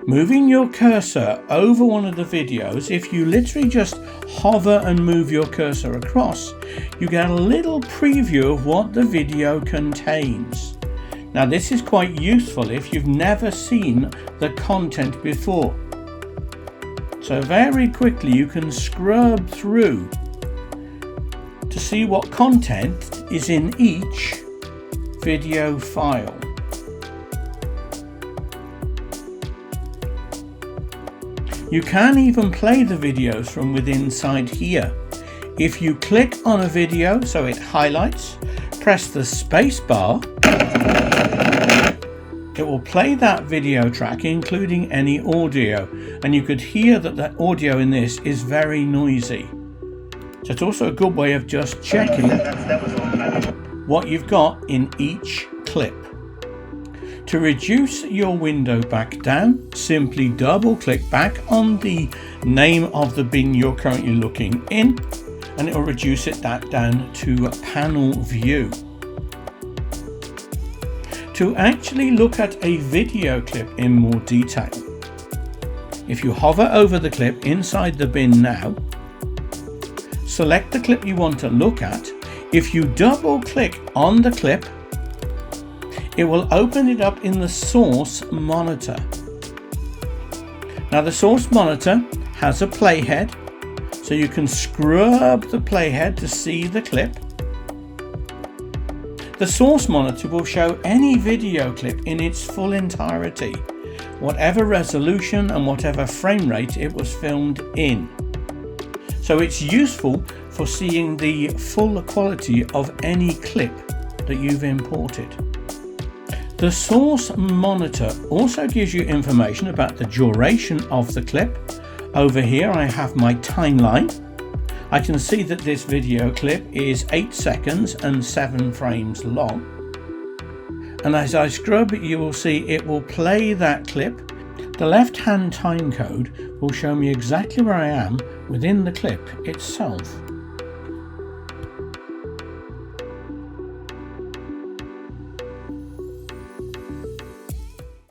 Moving your cursor over one of the videos, if you literally just hover and move your cursor across, you get a little preview of what the video contains. Now this is quite useful if you've never seen the content before. So very quickly you can scrub through to see what content is in each video file. You can even play the videos from within inside here. If you click on a video so it highlights, press the space bar, it will play that video track including any audio, and you could hear that the audio in this is very noisy. So it's also a good way of just checking what you've got in each clip. To reduce your window back down, simply double click back on the name of the bin you're currently looking in, and it will reduce that down to panel view. To actually look at a video clip in more detail, if you hover over the clip inside the bin now, select the clip you want to look at. If you double click on the clip, it will open it up in the source monitor. Now the source monitor has a playhead, so you can scrub the playhead to see the clip. The source monitor will show any video clip in its full entirety, whatever resolution and whatever frame rate it was filmed in. So it's useful for seeing the full quality of any clip that you've imported. The source monitor also gives you information about the duration of the clip. Over here I have my timeline. I can see that this video clip is 8 seconds and 7 frames long. And as I scrub, you will see it will play that clip. The left hand time code will show me exactly where I am within the clip itself.